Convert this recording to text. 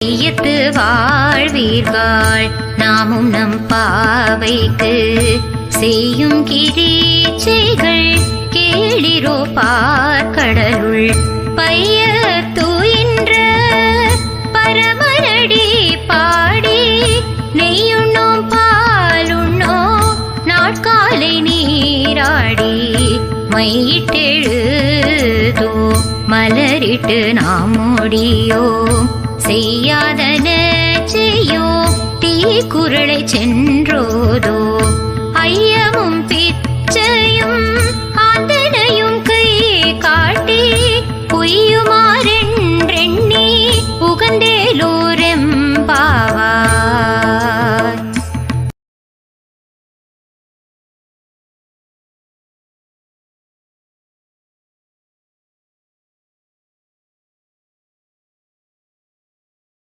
ஈயத்து வாழ்வீர்கள் நாமும் நம் பாவைக்கு செய்யும் கிரீச்சைகள் கேளிரோ பார்க்கடலுள் பைய தூயின்ற பரமனடி பாடி நெய்யுண்ணோம் பாலுண்ணோம் நாட்காலை நீராடி மையிட்டெழுதோ மலரிட்டு நாம் முடியோம் செய்யாதன செய்யோ தீக்குறளை சென்றோதோ ஐயமும்